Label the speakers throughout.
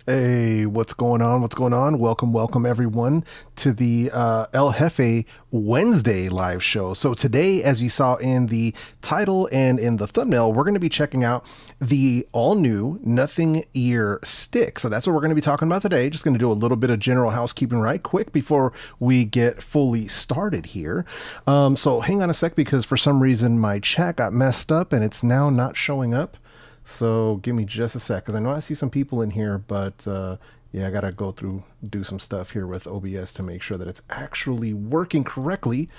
Speaker 1: Hey, what's going on? What's going on? Welcome everyone to the El Jefe Wednesday live show. So today, as you saw in the title and in the thumbnail, we're going to be checking out the all new Nothing Ear Stick. So that's what we're going to be talking about today. Just going to do a little bit of general housekeeping right quick before we get fully started here. So hang on a sec, because for some reason my chat got messed up and it's now not showing up. So give me just a sec, because I know I see some people in here, but yeah, I got to go through, do some stuff here with OBS to make sure that it's actually working correctly.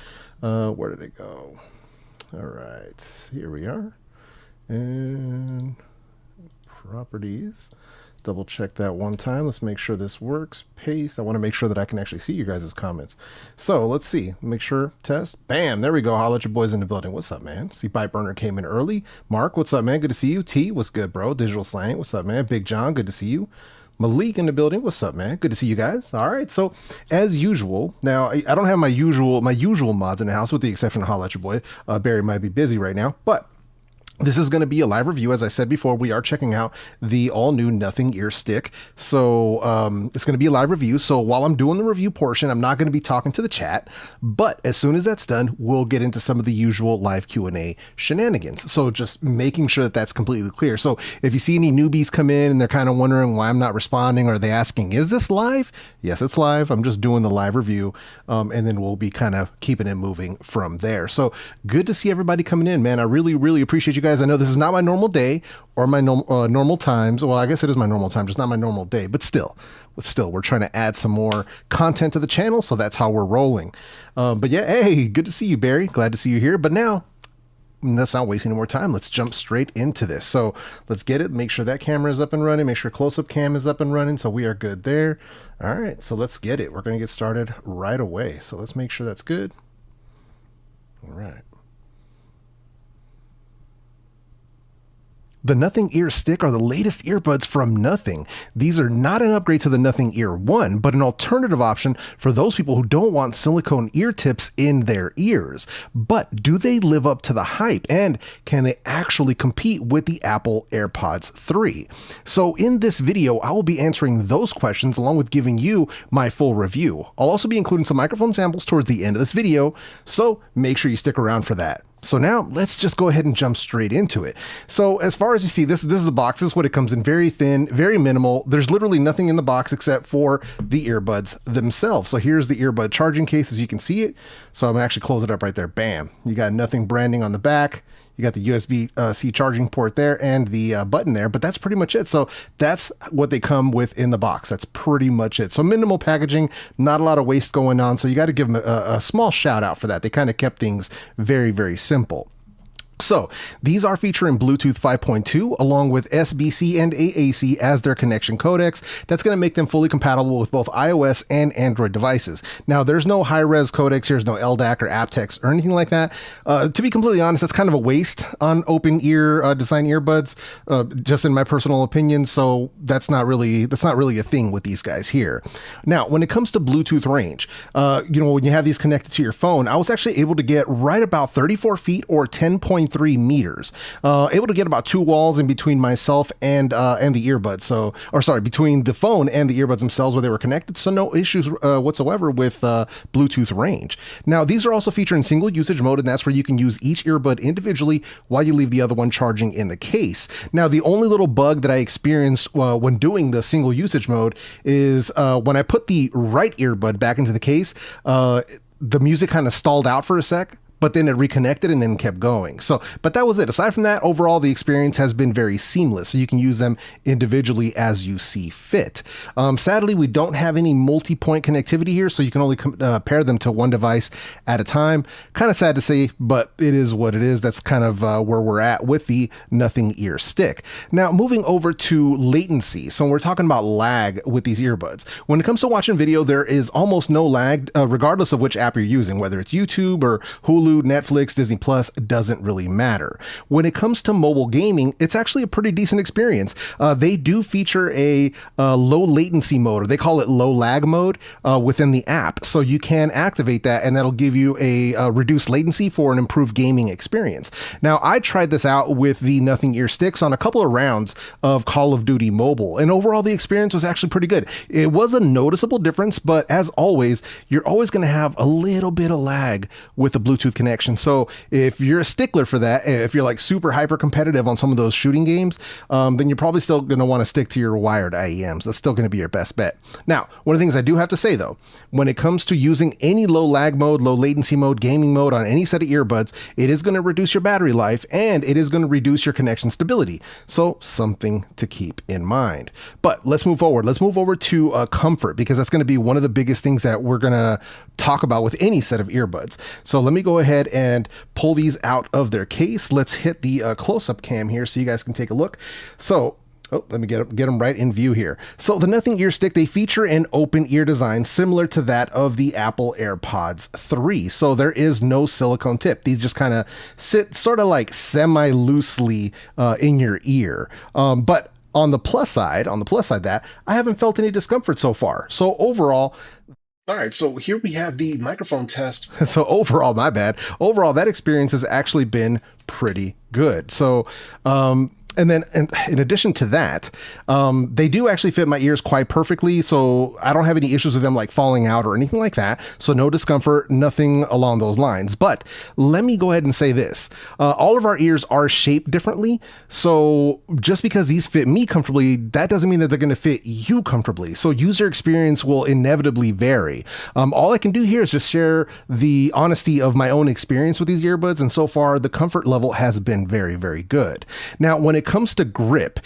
Speaker 1: Where did it go? All right, here we are. And properties. Double check that one time. Let's make sure this works. Paste. I want to make sure that I can actually see you guys' comments. So let's see. Make sure. Test. Bam. There we go. Holla at your boys in the building. What's up, man? See, Bite Burner came in early. Mark, what's up, man? Good to see you. T, what's good, bro? Digital Slang, what's up, man? Big John, good to see you. Malik in the building. What's up, man? Good to see you guys. All right. So as usual, now I don't have my usual mods in the house, with the exception of Holla at your boy. Barry might be busy right now, but this is going to be a live review. As I said before, we are checking out the all-new Nothing Ear Stick. So it's going to be a live review. So while I'm doing the review portion, I'm not going to be talking to the chat. But as soon as that's done, we'll get into some of the usual live Q&A shenanigans. So just making sure that that's completely clear. So if you see any newbies come in and they're kind of wondering why I'm not responding, or are they asking, is this live? Yes, it's live. I'm just doing the live review. And then we'll be kind of keeping it moving from there. So good to see everybody coming in, man. I really, really appreciate you guys. I know this is not my normal day or my normal times. Well, I guess it is my normal time, just not my normal day, but still, we're trying to add some more content to the channel. So that's how we're rolling. But yeah, hey, good to see you, Barry. Glad to see you here. But now, let's not waste any more time. Let's jump straight into this. So let's get it. Make sure that camera is up and running. Make sure close-up cam is up and running. So we are good there. All right, so let's get it. We're going to get started right away. So let's make sure that's good. All right. The Nothing Ear Stick are the latest earbuds from Nothing. These are not an upgrade to the Nothing Ear 1, but an alternative option for those people who don't want silicone ear tips in their ears. But do they live up to the hype, and can they actually compete with the Apple AirPods 3? So in this video, I will be answering those questions along with giving you my full review. I'll also be including some microphone samples towards the end of this video, so make sure you stick around for that. So now let's just go ahead and jump straight into it. So as far as you see, this is the box. This is what it comes in. Very thin, very minimal. There's literally nothing in the box except for the earbuds themselves. So here's the earbud charging case, as you can see it. So I'm gonna actually close it up right there. Bam. You got Nothing branding on the back. You got the USB-C charging port there and the button there, but that's pretty much it. So that's what they come with in the box. That's pretty much it. So minimal packaging, not a lot of waste going on. So you got to give them a small shout out for that. They kind of kept things very, very simple. So these are featuring Bluetooth 5.2 along with SBC and AAC as their connection codecs. That's going to make them fully compatible with both iOS and Android devices. Now, there's no high-res codecs. There's no LDAC or aptX or anything like that. To be completely honest, that's kind of a waste on open ear design earbuds, just in my personal opinion. So that's not really a thing with these guys here. Now, when it comes to Bluetooth range, when you have these connected to your phone, I was actually able to get right about 34 feet or 10.3 meters, able to get about 2 walls in between myself and the earbuds. Between the phone and the earbuds themselves where they were connected. So no issues whatsoever with Bluetooth range. Now, these are also featured in single usage mode, and that's where you can use each earbud individually while you leave the other one charging in the case. Now, the only little bug that I experienced when doing the single usage mode is when I put the right earbud back into the case, the music kind of stalled out for a sec. but then it reconnected and then kept going. So, but that was it. Aside from that, overall, the experience has been very seamless. So you can use them individually as you see fit. Sadly, we don't have any multi-point connectivity here, so you can only pair them to one device at a time. Kind of sad to say, but it is what it is. That's kind of where we're at with the Nothing Ear Stick. Now, moving over to latency. So we're talking about lag with these earbuds. When it comes to watching video, there is almost no lag, regardless of which app you're using, whether it's YouTube or Hulu, Netflix, Disney Plus, doesn't really matter. When it comes to mobile gaming, it's actually a pretty decent experience. They do feature a low latency mode, or they call it low lag mode within the app. So you can activate that and that'll give you a reduced latency for an improved gaming experience. Now, I tried this out with the Nothing Ear Sticks on a couple of rounds of Call of Duty Mobile, and overall the experience was actually pretty good. It was a noticeable difference, but as always, you're always going to have a little bit of lag with the Bluetooth connection. So if you're a stickler for that, if you're like super hyper competitive on some of those shooting games, then you're probably still going to want to stick to your wired IEMs. That's still going to be your best bet. Now, one of the things I do have to say though, when it comes to using any low lag mode, low latency mode, gaming mode on any set of earbuds, it is going to reduce your battery life and it is going to reduce your connection stability. So something to keep in mind. But let's move forward. Let's move over to comfort, because that's going to be one of the biggest things that we're going to talk about with any set of earbuds. So let me go ahead and pull these out of their case. Let's hit the close-up cam here so you guys can take a look. So let me get them right in view here. So the Nothing Ear Stick, they feature an open ear design similar to that of the Apple AirPods 3. So there is no silicone tip. These just kind of sit sort of like semi-loosely in your ear. But on the plus side that I haven't felt any discomfort so far. So overall, all right, so here we have the microphone test. So overall, my bad. Overall, that experience has actually been pretty good. So, and then in addition to that, they do actually fit my ears quite perfectly. So I don't have any issues with them like falling out or anything like that. So no discomfort, nothing along those lines. But let me go ahead and say this. All of our ears are shaped differently. So just because these fit me comfortably, that doesn't mean that they're going to fit you comfortably. So user experience will inevitably vary. All I can do here is just share the honesty of my own experience with these earbuds. And so far, the comfort level has been very, very good. Now, when it comes to grip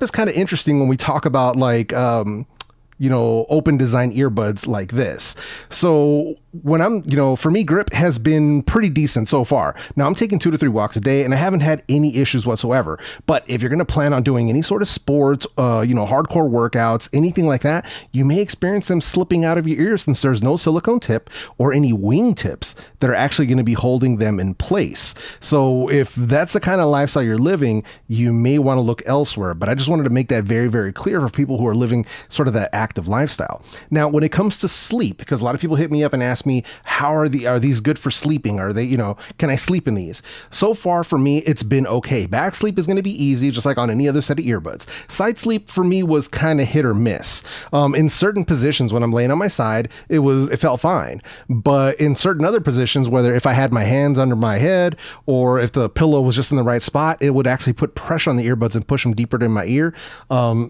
Speaker 1: is kind of interesting when we talk about like, open design earbuds like this. So when I'm, for me, grip has been pretty decent so far. Now I'm taking 2 to 3 walks a day and I haven't had any issues whatsoever. But if you're going to plan on doing any sort of sports, hardcore workouts, anything like that, you may experience them slipping out of your ears since there's no silicone tip or any wing tips that are actually going to be holding them in place. So if that's the kind of lifestyle you're living, you may want to look elsewhere. But I just wanted to make that very, very clear for people who are living sort of that active lifestyle. Now, when it comes to sleep, because a lot of people hit me up and ask me, are these good for sleeping? Are they, can I sleep in these? So far for me, it's been okay. Back sleep is going to be easy, just like on any other set of earbuds. Side sleep for me was kind of hit or miss. In certain positions, when I'm laying on my side, it felt fine. But in certain other positions, whether if I had my hands under my head or if the pillow was just in the right spot, it would actually put pressure on the earbuds and push them deeper in my ear.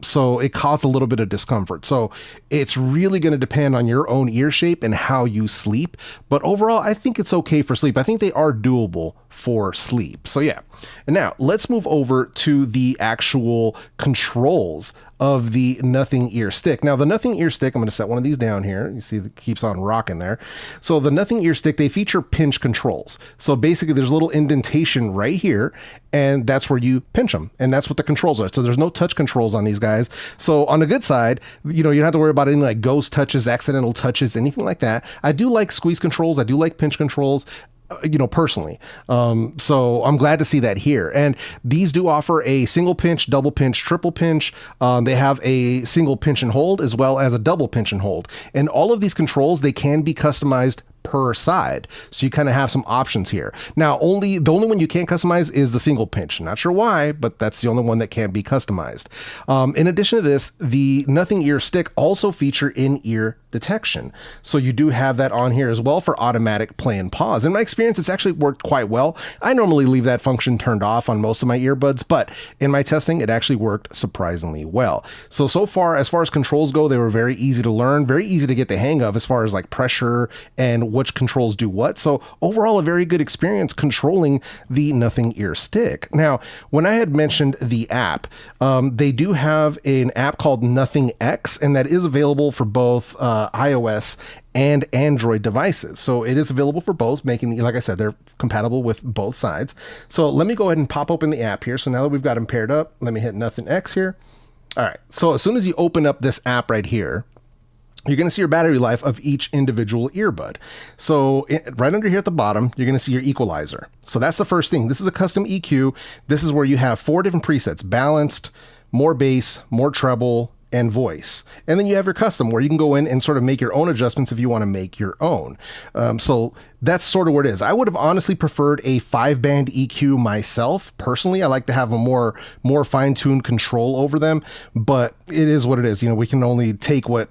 Speaker 1: So it caused a little bit of discomfort. So it's really going to depend on your own ear shape and how you sleep. But overall, I think it's okay for sleep. I think they are doable for sleep. So yeah. And now let's move over to the actual controls of the Nothing Ear Stick. Now the Nothing Ear Stick, I'm going to set one of these down here. You see it keeps on rocking there. So the Nothing Ear Stick, they feature pinch controls. So basically there's a little indentation right here and that's where you pinch them. And that's what the controls are. So there's no touch controls on these guys. So on the good side, you don't have to worry about any like ghost touches, accidental touches, anything like that. I do like squeeze controls. I do like pinch controls. Personally. So I'm glad to see that here. And these do offer a single pinch, double pinch, triple pinch. They have a single pinch and hold as well as a double pinch and hold. And all of these controls, they can be customized per side. So you kind of have some options here. Now, the only one you can't customize is the single pinch. Not sure why, but that's the only one that can be customized. In addition to this, the Nothing Ear Stick also feature in-ear detection. So you do have that on here as well for automatic play and pause. In my experience, it's actually worked quite well. I normally leave that function turned off on most of my earbuds, but in my testing, it actually worked surprisingly well. So far, as far as controls go, they were very easy to learn, very easy to get the hang of as far as like pressure and which controls do what. So overall, a very good experience controlling the Nothing Ear Stick. Now, when I had mentioned the app, they do have an app called Nothing X, and that is available for both iOS and Android devices. So it is available for both, making, like I said, they're compatible with both sides. So let me go ahead and pop open the app here. So now that we've got them paired up, let me hit Nothing X here. All right. So as soon as you open up this app right here, you're going to see your battery life of each individual earbud. So right under here at the bottom, you're going to see your equalizer. So that's the first thing. This is a custom EQ. This is where you have 4 different presets: balanced, more bass, more treble, and voice. And then you have your custom, where you can go in and sort of make your own adjustments if you want to make your own. So that's sort of what it is. I would have honestly preferred a 5-band EQ myself. Personally, I like to have a more fine-tuned control over them, but it is what it is. We can only take what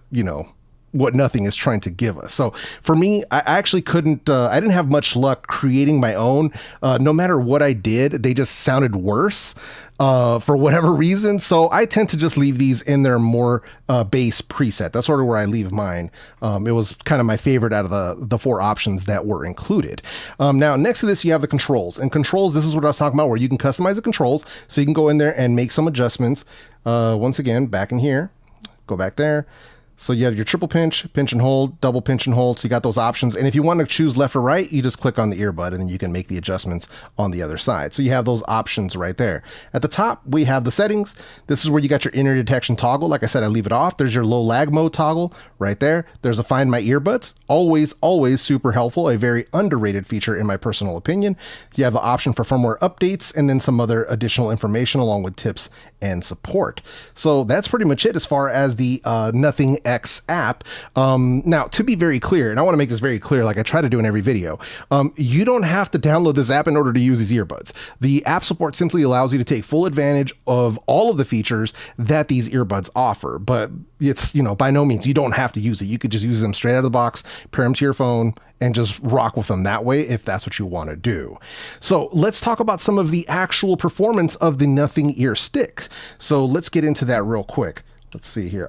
Speaker 1: Nothing is trying to give us. So for me, I actually couldn't, I didn't have much luck creating my own. No matter what I did, they just sounded worse for whatever reason. So I tend to just leave these in their more bass preset. That's sort of where I leave mine. It was kind of my favorite out of the 4 options that were included. Now, next to this, you have the controls. And controls, this is what I was talking about, where you can customize the controls. So you can go in there and make some adjustments. Once again, back in here, go back there. So you have your triple pinch and hold, double pinch and hold. So you got those options. And if you want to choose left or right, you just click on the earbud and then you can make the adjustments on the other side. So you have those options right there. At the top, we have the settings. This is where you got your inner detection toggle. Like I said, I leave it off. There's your low lag mode toggle right there. There's a Find My Earbuds. Always, always super helpful. A very underrated feature in my personal opinion. You have the option for firmware updates and then some other additional information along with tips and support. So that's pretty much it as far as the Nothing X app. Now, to be very clear, and I want to make this very clear, like I try to do in every video, you don't have to download this app in order to use these earbuds. The app support simply allows you to take full advantage of all of the features that these earbuds offer, but it's, by no means, you don't have to use it. You could just use them straight out of the box, pair them to your phone, and just rock with them that way if that's what you want to do. So let's talk about some of the actual performance of the Nothing Ear Sticks. So let's get into that real quick. Let's see here.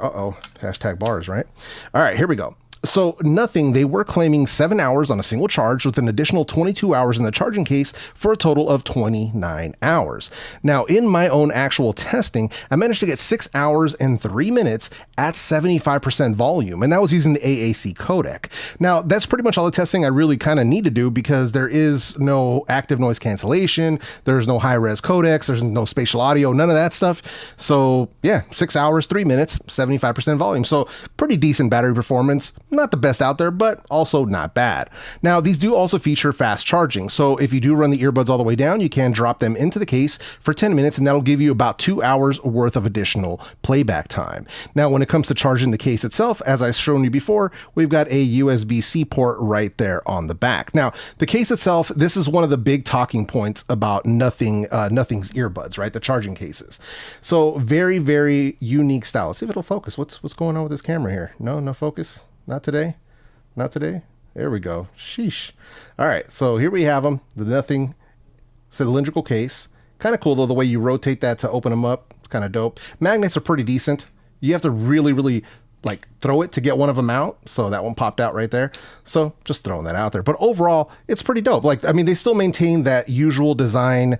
Speaker 1: Hashtag bars, right? All right, here we go. So Nothing, they were claiming 7 hours on a single charge with an additional 22 hours in the charging case for a total of 29 hours. Now, in my own actual testing, I managed to get 6 hours and 3 minutes at 75% volume, and that was using the AAC codec. Now, that's pretty much all the testing I really kind of need to do because there is no active noise cancellation, there's no high-res codecs, there's no spatial audio, none of that stuff. So yeah, 6 hours, 3 minutes, 75% volume. So pretty decent battery performance. Not the best out there, but also not bad. Now, these do also feature fast charging. So if you do run the earbuds all the way down, you can drop them into the case for 10 minutes, and that'll give you about 2 hours worth of additional playback time. Now, when it comes to charging the case itself, as I've shown you before, we've got a USB-C port right there on the back. Now, the case itself, this is one of the big talking points about Nothing's earbuds, right? The charging cases. So very, very unique style. Let's see if it'll focus. What's going on with this camera here? No focus. Not today. Not today. There we go. Sheesh. All right. So here we have them. The Nothing cylindrical case. Kind of cool though, the way you rotate that to open them up. It's kind of dope. Magnets are pretty decent. You have to really, really like throw it to get one of them out. So that one popped out right there. So just throwing that out there. But overall, it's pretty dope. Like, I mean, they still maintain that usual design,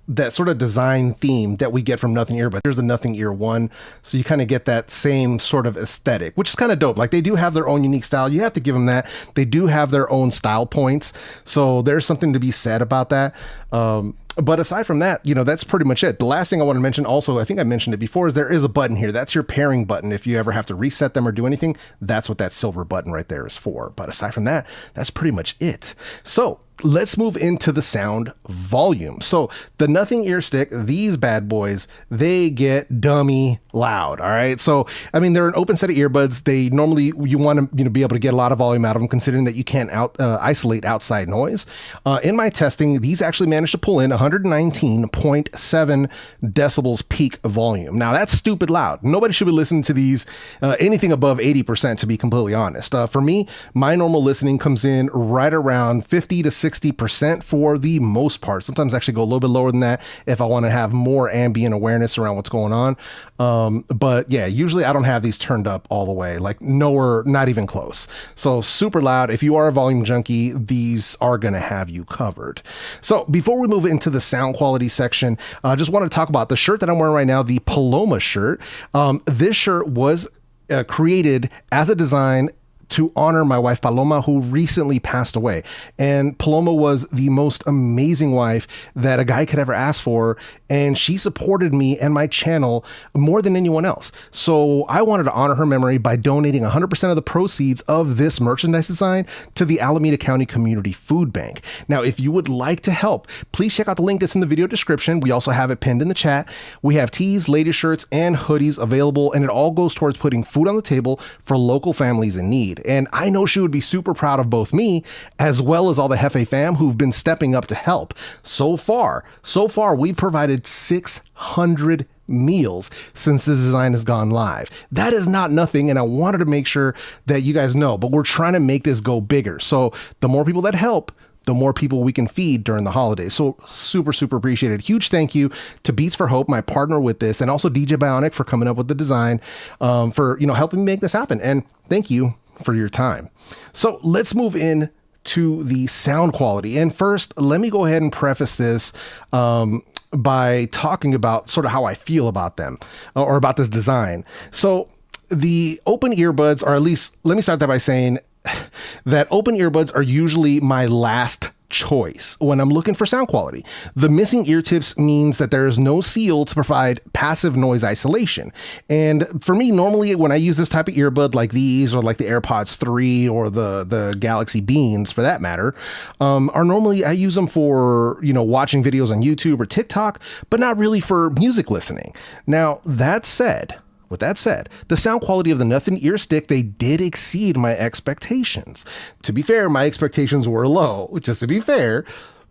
Speaker 1: that sort of design theme that we get from Nothing Ear, but there's the Nothing Ear 1. So you kind of get that same sort of aesthetic, which is kind of dope. Like they do have their own unique style. You have to give them that. They do have their own style points. So there's something to be said about that. But aside from that, that's pretty much it. The last thing I want to mention also, I think I mentioned it before, is there is a button here. That's your pairing button. If you ever have to reset them or do anything, that's what that silver button right there is for. But aside from that, that's pretty much it. So let's move into the sound volume. So the Nothing Ear Stick, these bad boys, they get dummy loud. All right. So, I mean, they're an open set of earbuds. They normally, you want to be able to get a lot of volume out of them, considering that you can't isolate outside noise. In my testing, these actually managed to pull in 100 119.7 decibels peak volume. Now that's stupid loud. Nobody should be listening to these anything above 80%, to be completely honest. For me, my normal listening comes in right around 50 to 60% for the most part. Sometimes I actually go a little bit lower than that if I want to have more ambient awareness around what's going on. But yeah, usually I don't have these turned up all the way, like nowhere, not even close. So super loud. If you are a volume junkie, these are going to have you covered. So before we move into the sound quality section, I just want to talk about the shirt that I'm wearing right now, the PALOMA shirt. This shirt was created as a design to honor my wife Paloma, who recently passed away. And Paloma was the most amazing wife that a guy could ever ask for. And she supported me and my channel more than anyone else. So I wanted to honor her memory by donating 100% of the proceeds of this merchandise design to the Alameda County Community Food Bank. Now, if you would like to help, please check out the link that's in the video description. We also have it pinned in the chat. We have tees, ladies shirts, and hoodies available, and it all goes towards putting food on the table for local families in need. And I know she would be super proud of both me as well as all the Hefe fam who've been stepping up to help. So far, we've provided 600 meals since this design has gone live. That is not nothing, and I wanted to make sure that you guys know, but we're trying to make this go bigger. So the more people that help, the more people we can feed during the holidays. So super, super appreciated. Huge thank you to Beats for Hope, my partner with this, and also DJ Bionic for coming up with the design, for, helping me make this happen. And thank you for your time. So let's move in to the sound quality. And first, let me go ahead and preface this by talking about sort of how I feel about them, or about this design. So the open earbuds, or at least let me start that by saying that open earbuds are usually my last choice when I'm looking for sound quality. The missing ear tips means that there is no seal to provide passive noise isolation. And for me, normally when I use this type of earbud like these, or like the AirPods 3 or the Galaxy Beans for that matter, are normally I use them for, watching videos on YouTube or TikTok, but not really for music listening. Now, with that said, the sound quality of the Nothing Ear Stick, they did exceed my expectations. To be fair, my expectations were low, just to be fair,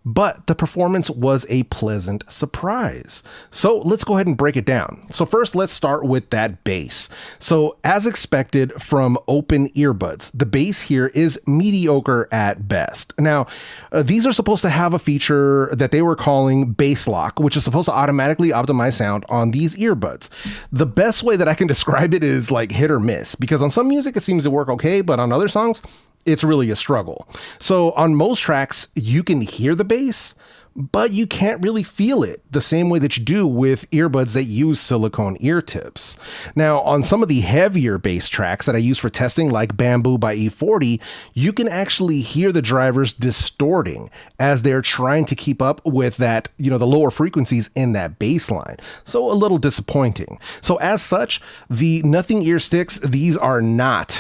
Speaker 1: but the performance was a pleasant surprise. So let's go ahead and break it down. So first, let's start with that bass. So as expected from open earbuds, the bass here is mediocre at best. Now, these are supposed to have a feature that they were calling bass lock, which is supposed to automatically optimize sound on these earbuds. The best way that I can describe it is like hit or miss, because on some music it seems to work okay, but on other songs, it's really a struggle. So on most tracks, you can hear the bass, but you can't really feel it the same way that you do with earbuds that use silicone ear tips. Now, on some of the heavier bass tracks that I use for testing, like Bamboo by E40, you can actually hear the drivers distorting as they're trying to keep up with that, the lower frequencies in that bass line. So a little disappointing. So as such, the Nothing Ear Sticks, these are not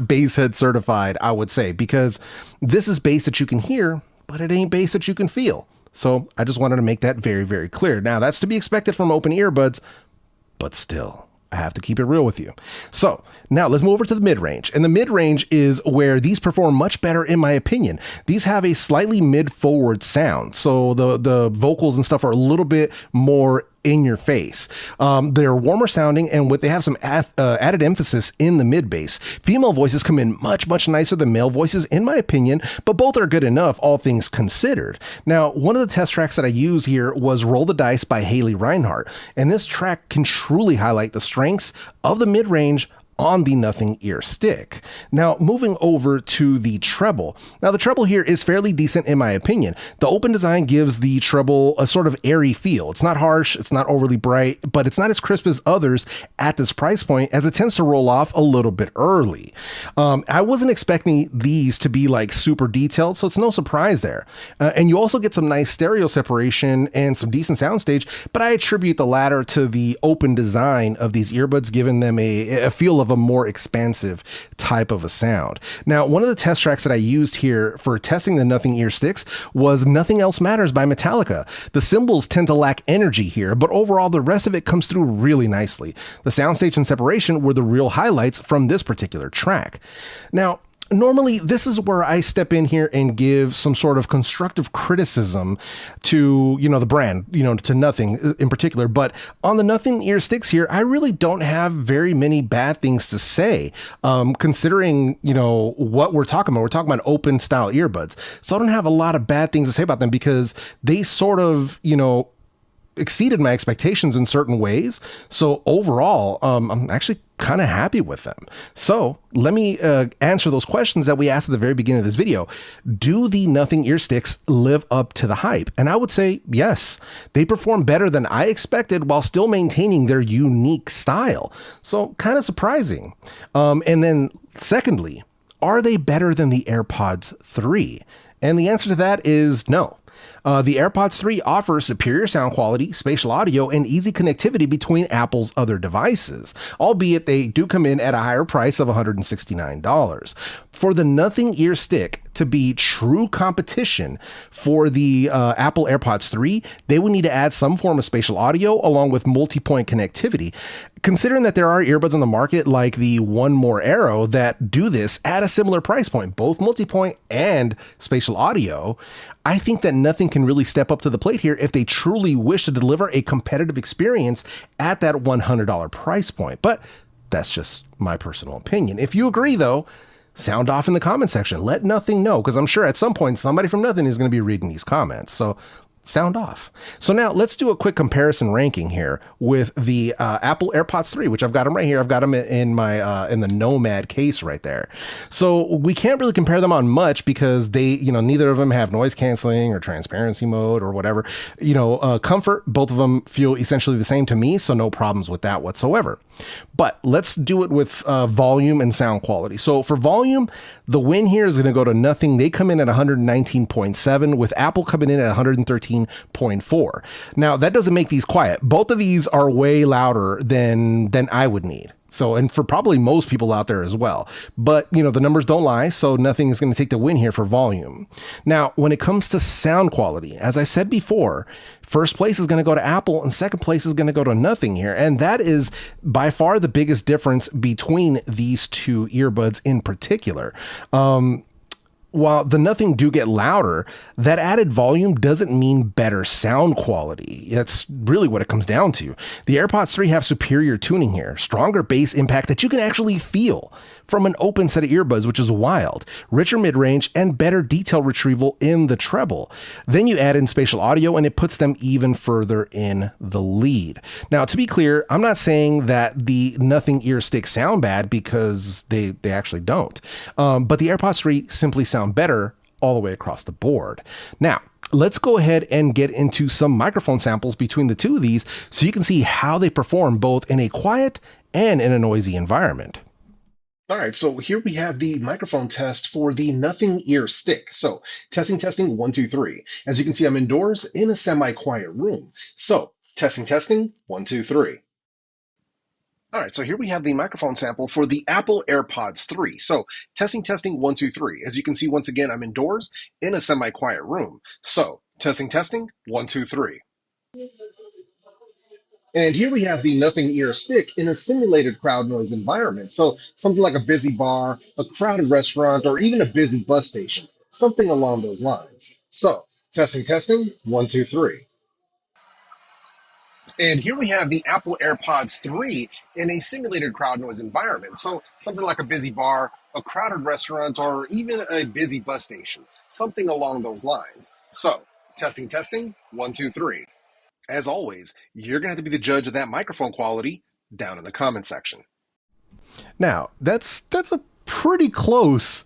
Speaker 1: bass head certified, I would say, because this is bass that you can hear, but it ain't bass that you can feel. So I just wanted to make that very, very clear. Now, that's to be expected from open earbuds, but still, I have to keep it real with you. So now let's move over to the mid-range. And the mid-range is where these perform much better, in my opinion. These have a slightly mid-forward sound. So the vocals and stuff are a little bit more in your face. They're warmer sounding, and they have some added emphasis in the mid bass. Female voices come in much, much nicer than male voices, in my opinion, but both are good enough, all things considered. Now, one of the test tracks that I use here was Roll the Dice by Haley Reinhart, and this track can truly highlight the strengths of the mid-range on the Nothing Ear Stick. Now, moving over to the treble. Now, the treble here is fairly decent in my opinion. The open design gives the treble a sort of airy feel. It's not harsh, it's not overly bright, but it's not as crisp as others at this price point, as it tends to roll off a little bit early. I wasn't expecting these to be like super detailed, so it's no surprise there. And you also get some nice stereo separation and some decent soundstage, but I attribute the latter to the open design of these earbuds, giving them a feel of a more expansive type of a sound. Now, one of the test tracks that I used here for testing the Nothing Ear Sticks was Nothing Else Matters by Metallica. The cymbals tend to lack energy here, but overall the rest of it comes through really nicely. The soundstage and separation were the real highlights from this particular track. Now, Normally, this is where I step in here and give some sort of constructive criticism to, the brand, to Nothing in particular. But on the Nothing ear sticks here, I really don't have very many bad things to say, considering, what we're talking about. We're talking about open style earbuds. So I don't have a lot of bad things to say about them because they sort of, exceeded my expectations in certain ways. So overall, I'm actually kind of happy with them. So let me answer those questions that we asked at the very beginning of this video. Do the Nothing ear sticks live up to the hype? And I would say yes. They perform better than I expected while still maintaining their unique style. So kind of surprising. And then secondly, are they better than the AirPods 3? And the answer to that is no. The AirPods 3 offers superior sound quality, spatial audio, and easy connectivity between Apple's other devices, albeit they do come in at a higher price of $169. For the Nothing ear stick to be true competition for the Apple AirPods 3, they would need to add some form of spatial audio along with multi-point connectivity. Considering that there are earbuds on the market like the One More Arrow that do this at a similar price point, both multi-point and spatial audio, I think that Nothing can really step up to the plate here if they truly wish to deliver a competitive experience at that $100 price point. But that's just my personal opinion. If you agree, though, sound off in the comment section. Let Nothing know, because I'm sure at some point somebody from Nothing is going to be reading these comments. So sound off. So now let's do a quick comparison ranking here with the Apple AirPods 3, which I've got them right here. I've got them in my in the Nomad case right there. So we can't really compare them on much because they, neither of them have noise canceling or transparency mode or whatever. Comfort, both of them feel essentially the same to me, so no problems with that whatsoever. But let's do it with volume and sound quality. So for volume, the win here is going to go to Nothing. They come in at 119.7, with Apple coming in at 113.4. Now, that doesn't make these quiet. Both of these are way louder than I would need. So, and for probably most people out there as well. But, the numbers don't lie, so Nothing is going to take the win here for volume. Now, when it comes to sound quality, as I said before, first place is going to go to Apple and second place is going to go to Nothing here. And that is by far the biggest difference between these two earbuds in particular. While the Nothing do get louder, that added volume doesn't mean better sound quality. That's really what it comes down to. The AirPods 3 have superior tuning here, stronger bass impact that you can actually feel from an open set of earbuds, which is wild, richer mid-range, and better detail retrieval in the treble. Then you add in spatial audio and it puts them even further in the lead. Now, to be clear, I'm not saying that the Nothing ear sticks sound bad, because they actually don't. But the AirPods 3 simply sound better all the way across the board. Now, let's go ahead and get into some microphone samples between the two of these so you can see how they perform both in a quiet and in a noisy environment. All right, so here we have the microphone test for the Nothing ear stick. So testing, 1, 2, 3. As you can see, I'm indoors in a semi-quiet room. So testing, 1, 2, 3. All right, so here we have the microphone sample for the Apple AirPods 3. So testing, 1, 2, 3. As you can see, once again, I'm indoors in a semi-quiet room. So testing, 1, 2, 3. And here we have the Nothing ear stick in a simulated crowd noise environment. So something like a busy bar, a crowded restaurant, or even a busy bus station, something along those lines. So testing, 1, 2, 3. And here we have the Apple AirPods 3 in a simulated crowd noise environment. So something like a busy bar, a crowded restaurant, or even a busy bus station, something along those lines. So testing, 1, 2, 3. As always, you're going to have to be the judge of that microphone quality down in the comment section. Now, that's a pretty close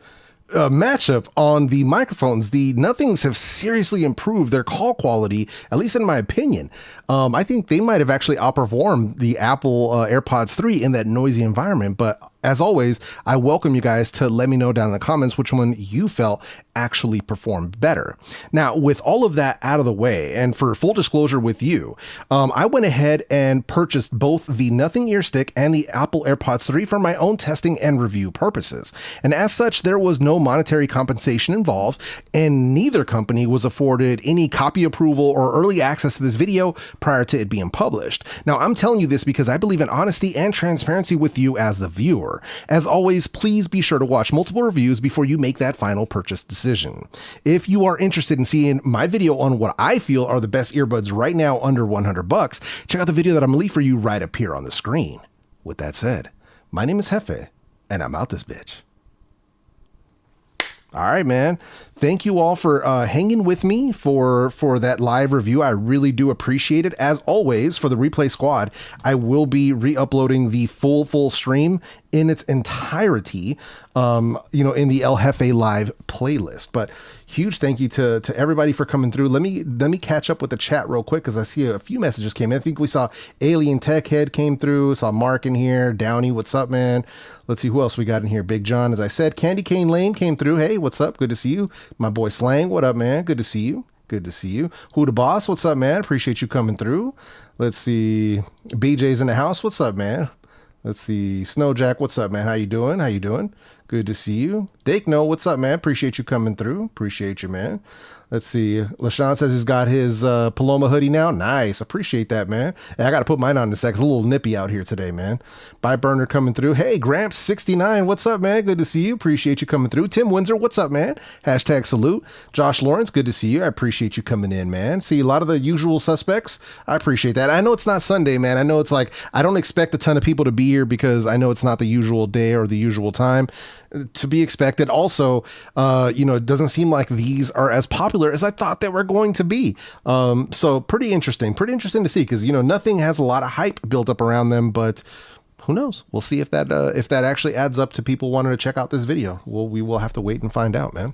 Speaker 1: matchup on the microphones. The Nothings have seriously improved their call quality, at least in my opinion. I think they might have actually outperformed the Apple AirPods 3 in that noisy environment. But as always, I welcome you guys to let me know down in the comments which one you felt actually performed better. Now, with all of that out of the way, and for full disclosure with you, I went ahead and purchased both the Nothing ear stick and the Apple AirPods 3 for my own testing and review purposes. And as such, there was no monetary compensation involved, and neither company was afforded any copy approval or early access to this video prior to it being published. Now, I'm telling you this because I believe in honesty and transparency with you as the viewer. store. As always, please be sure to watch multiple reviews before you make that final purchase decision. If you are interested in seeing my video on what I feel are the best earbuds right now under $100, check out the video that I'm gonna leave for you right up here on the screen. With that said, my name is Jefe, and I'm out this bitch. All right, man. Thank you all for hanging with me for that live review. I really do appreciate it. As always, for the replay squad, I will be re-uploading the full stream in its entirety, in the El Jefe live playlist. But huge thank you to everybody for coming through. Let me catch up with the chat real quick, because I see a few messages came in. I think we saw Alien Tech Head came through. Saw Mark in here. Downey, what's up, man? Let's see who else we got in here. Big John, as I said. Candy Cane Lane came through. Hey, what's up? Good to see you. My boy Slang, what up, man? Good to see you. Good to see you. Who the Boss, what's up, man? Appreciate you coming through. Let's see. BJ's in the house. What's up, man? Let's see. Snowjack, what's up, man? How you doing? How you doing? Good to see you. Dake, no, what's up, man? Appreciate you coming through. Appreciate you, man. Let's see. LaShawn says he's got his Paloma hoodie now. Nice. Appreciate that, man. And I got to put mine on in a sec. It's a little nippy out here today, man. Bye Burner coming through. Hey, Gramps69. What's up, man? Good to see you. Appreciate you coming through. Tim Windsor. What's up, man? Hashtag salute. Josh Lawrence. Good to see you. I appreciate you coming in, man. See a lot of the usual suspects. I appreciate that. I know it's not Sunday, man. I know it's like, I don't expect a ton of people to be here because I know it's not the usual day or the usual time. To be expected. Also, it doesn't seem like these are as popular as I thought they were going to be. So pretty interesting to see, because, nothing has a lot of hype built up around them, but who knows? We'll see if that actually adds up to people wanting to check out this video. We will have to wait and find out, man.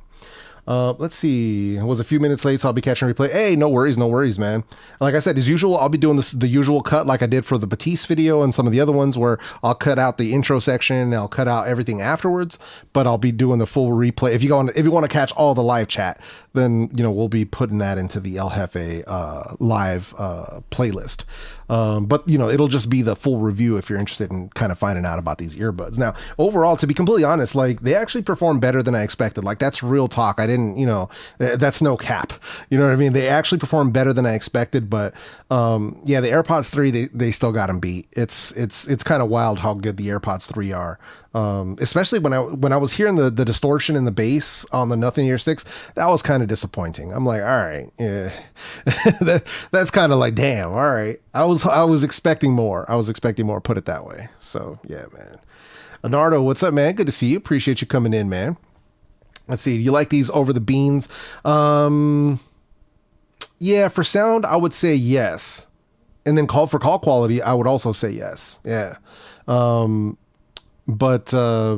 Speaker 1: Let's see. I was a few minutes late, so I'll be catching a replay. Hey, no worries, man. Like I said, as usual, I'll be doing the usual cut like I did for the Batiste video and some of the other ones, where I'll cut out the intro section and I'll cut out everything afterwards, but I'll be doing the full replay. If you want to catch all the live chat, then, we'll be putting that into the El Jefe live playlist. But it'll just be the full review if you're interested in kind of finding out about these earbuds. Now, overall, to be completely honest, like, they actually perform better than I expected. Like, that's real talk. I didn't, that's no cap. You know what I mean? They actually perform better than I expected, but yeah, the AirPods 3, they still got them beat. It's kind of wild how good the AirPods 3 are. Especially when I was hearing the distortion in the bass on the Nothing Ear Sticks, that was kind of disappointing. I'm like, all right, yeah, that's kind of like, damn, all right. I was expecting more. Put it that way. So yeah, man. Anardo, what's up, man? Good to see you. Appreciate you coming in, man. Let's see. You like these over the beans? Yeah, for sound, I would say yes. And then call quality, I would also say yes. Yeah. But not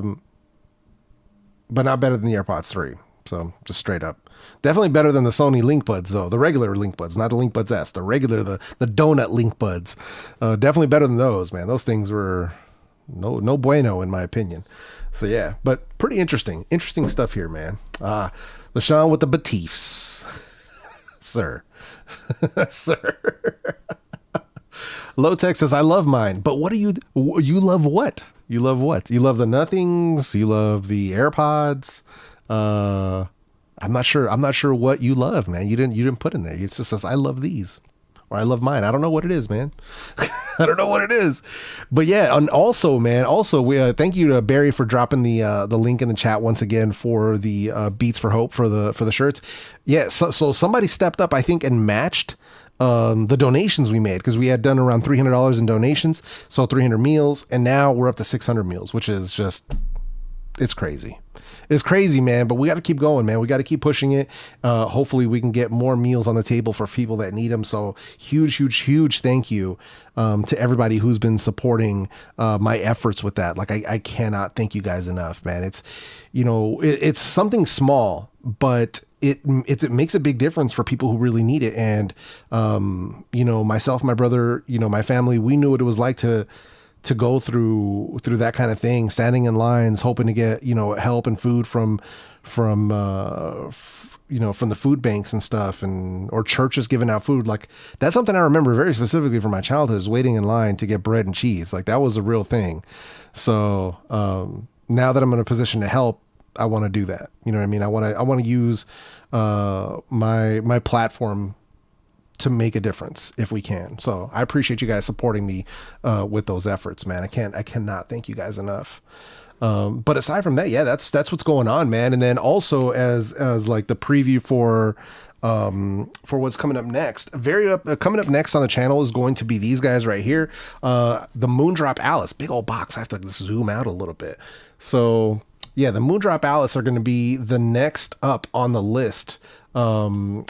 Speaker 1: better than the AirPods 3. So just straight up. Definitely better than the Sony Link Buds, though. The regular Link Buds, not the Link Buds S. The regular, the donut Link Buds. Definitely better than those, man. Those things were no bueno, in my opinion. So yeah, but pretty interesting stuff here, man. LaShawn with the Batifs. Sir. Sir. Low-Tech says, I love mine, but what do you love what? You love what? You love the Nothings? You love the AirPods? I'm not sure what you love, man. You didn't put in there. It just says, I love these, or I love mine. I don't know what it is, man. I don't know what it is, but yeah. And also, man, we thank you to Barry for dropping the link in the chat once again for the Beats for Hope for the shirts. Yeah. So somebody stepped up, I think, and matched the donations we made, because we had done around $300 in donations, so 300 meals, and now we're up to 600 meals, which is just, it's crazy. It's crazy, man, but we got to keep going, man. We got to keep pushing it. Hopefully we can get more meals on the table for people that need them. So huge thank you to everybody who's been supporting my efforts with that. Like, I cannot thank you guys enough, man. It's, it's something small, but it makes a big difference for people who really need it. And, myself, my brother, my family, we knew what it was like to go through that kind of thing, standing in lines, hoping to get, help and food from the food banks and stuff, or churches giving out food. Like, that's something I remember very specifically from my childhood, is waiting in line to get bread and cheese. Like, that was a real thing. So, now that I'm in a position to help, I want to do that. You know what I mean? I want to use, my platform to make a difference if we can. So I appreciate you guys supporting me with those efforts, man. I cannot thank you guys enough. But aside from that, yeah, that's what's going on, man. And then also as like the preview for what's coming up next, coming up next on the channel is going to be these guys right here. The Moondrop Alice, big old box. I have to zoom out a little bit. So yeah, the Moondrop Alice are going to be the next up on the list for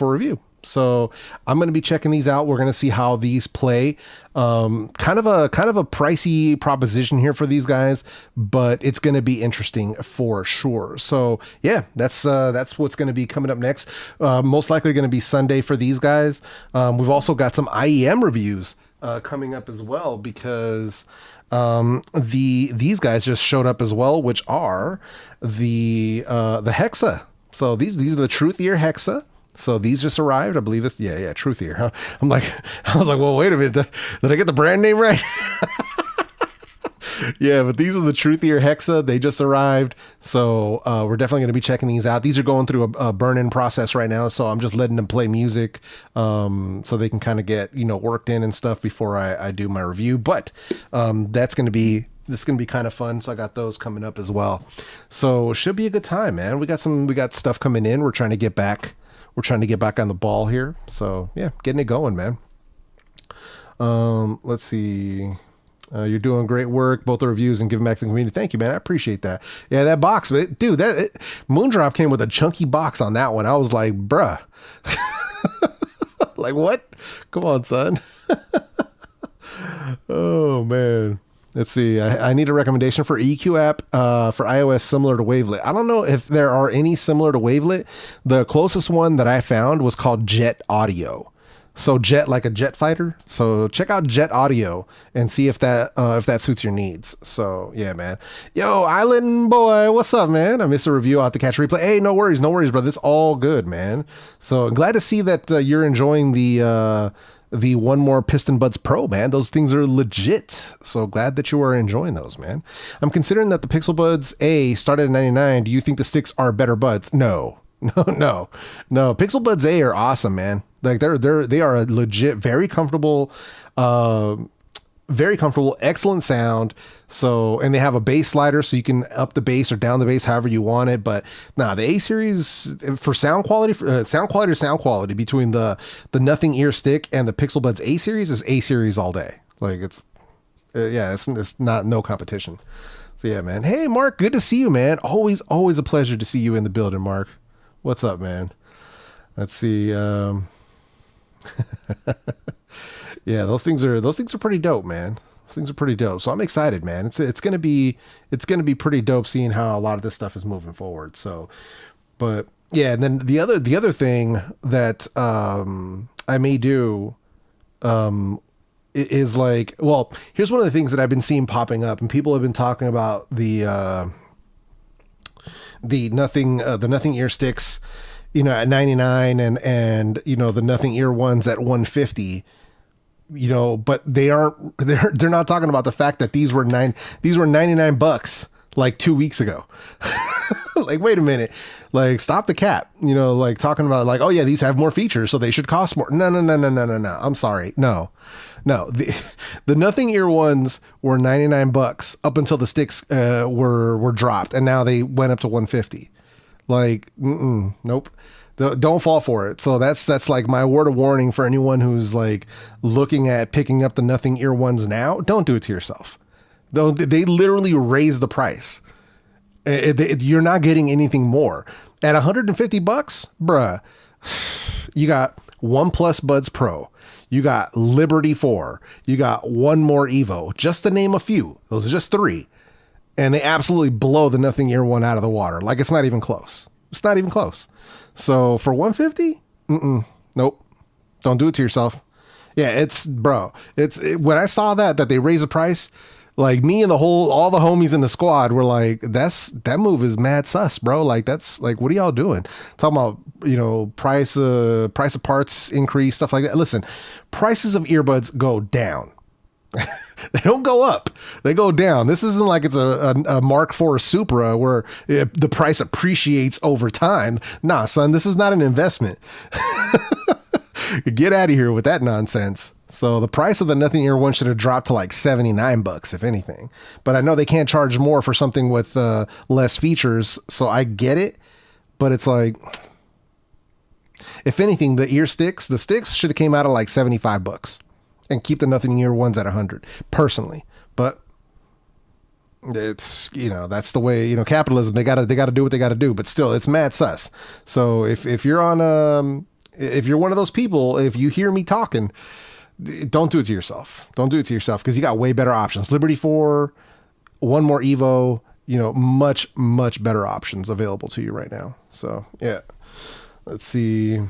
Speaker 1: review. So I'm going to be checking these out. We're going to see how these play. Kind of a pricey proposition here for these guys, but it's going to be interesting for sure. So yeah, that's what's going to be coming up next. Most likely going to be Sunday for these guys. We've also got some IEM reviews coming up as well, because these guys just showed up as well, which are the Hexa. So these are the Truth Ear Hexa. So these just arrived. I believe this. Yeah. Truth Ear. Huh? I was like, well, wait a minute. Did I get the brand name right? Yeah, but these are the Truth Ear Hexa. They just arrived. So we're definitely going to be checking these out. These are going through a burn-in process right now. So I'm just letting them play music so they can kind of get, worked in and stuff before I do my review. But this is going to be kind of fun. So I got those coming up as well. So should be a good time, man. We got stuff coming in. We're trying to get back on the ball here. So yeah, getting it going, man. Let's see. You're doing great work, both the reviews and giving back to the community. Thank you, man. I appreciate that. Yeah, that box, dude, Moondrop came with a chunky box on that one. I was like, bruh. Like, what? Come on, son. Oh, man. Let's see. I need a recommendation for EQ app for iOS similar to Wavelet. I don't know if there are any similar to Wavelet. The closest one that I found was called Jet Audio. So Jet, like a jet fighter. So check out Jet Audio and see if that suits your needs. So yeah, man. Yo, Island Boy, what's up, man? I missed a review. I'll have to catch a replay. Hey, no worries, brother. It's all good, man. So glad to see that you're enjoying the One More Piston Buds Pro, man. Those things are legit. So glad that you are enjoying those, man. I'm considering that the Pixel Buds A started at 99. Do you think the sticks are better buds? No. Pixel Buds A are awesome, man. Like they are a legit, very comfortable, excellent sound. So, and they have a bass slider, so you can up the bass or down the bass however you want it. But nah, the A series for sound quality, between the Nothing Ear stick and the Pixel Buds A series is A series all day. Like it's not no competition. So yeah, man. Hey, Mark, good to see you, man. Always a pleasure to see you in the building, Mark. What's up, man? Let's see. Yeah, those things are pretty dope, man. Those things are pretty dope. So I'm excited, man. It's gonna be pretty dope seeing how a lot of this stuff is moving forward. So, but yeah, and then the other thing that I may do is like, well, here's one of the things that I've been seeing popping up, and people have been talking about the Nothing Ear sticks, at 99 and the Nothing Ear ones at 150, but they're not talking about the fact that these were $99 like 2 weeks ago. Like, wait a minute, like, stop the cap, like talking about like, oh yeah, these have more features, so they should cost more. No. I'm sorry. No. The Nothing Ear ones were $99 up until the sticks were dropped, and now they went up to 150. Like, nope. Don't fall for it. So that's like my word of warning for anyone who's like looking at picking up the Nothing Ear ones now. Don't do it to yourself. They literally raise the price. You're not getting anything more at $150, bruh. You got OnePlus Buds Pro. You got Liberty 4. You got One More Evo, just to name a few. Those are just 3. And they absolutely blow the Nothing Ear one out of the water. Like, it's not even close. It's not even close. So for 150, nope. Don't do it to yourself. Yeah, when I saw that they raised the price, like me and all the homies in the squad were like, that move is mad sus, bro. Like, that's like, what are y'all doing? Talking about, price of parts increase, stuff like that. Listen, prices of earbuds go down. They don't go up. They go down. This isn't like it's a Mark IV Supra where the price appreciates over time. Nah, son, this is not an investment. Get out of here with that nonsense. So the price of the Nothing Ear one should have dropped to like $79, if anything. But I know they can't charge more for something with less features, so I get it. But it's like, if anything, the sticks should have came out of like $75 and keep the Nothing Ear ones at 100 personally. But it's, that's the way, capitalism, they gotta do what they gotta do, but still it's mad sus. So if you're on, if you're one of those people, if you hear me talking, don't do it to yourself. Don't do it to yourself, because you got way better options. Liberty 4, one more Evo, much, much better options available to you right now. So yeah, let's see.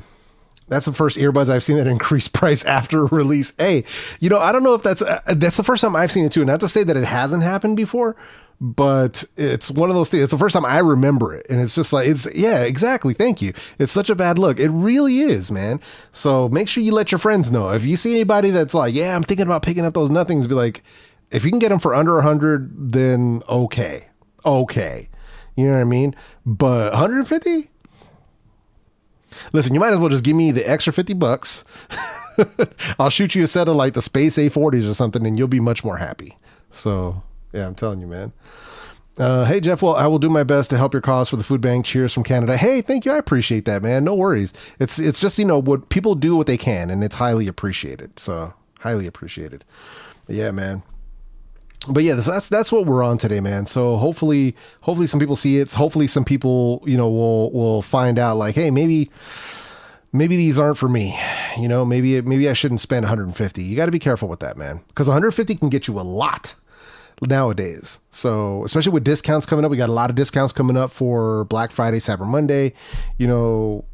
Speaker 1: That's the first earbuds I've seen that increased price after release. Hey, I don't know if that's the first time I've seen it too. Not to say that it hasn't happened before, but it's one of those things. It's the first time I remember it. And it's just like, yeah, exactly. Thank you. It's such a bad look. It really is, man. So make sure you let your friends know. If you see anybody that's like, yeah, I'm thinking about picking up those Nothings, be like, if you can get them for under 100, then okay. You know what I mean? But 150? Listen, you might as well just give me the extra $50. I'll shoot you a set of like the Space A40s or something, and you'll be much more happy. So yeah, I'm telling you, man. Hey Jeff, well, I will do my best to help your cause for the food bank. Cheers from Canada. Hey, thank you. I appreciate that, man. No worries. It's just, what people do what they can, and it's highly appreciated. So highly appreciated. But yeah, man. But yeah, that's what we're on today, man. So hopefully some people see it. Hopefully some people, will find out like, hey, maybe these aren't for me. Maybe I shouldn't spend 150. You got to be careful with that, man, because 150 can get you a lot nowadays. So especially with discounts coming up, we got a lot of discounts coming up for Black Friday, Cyber Monday. You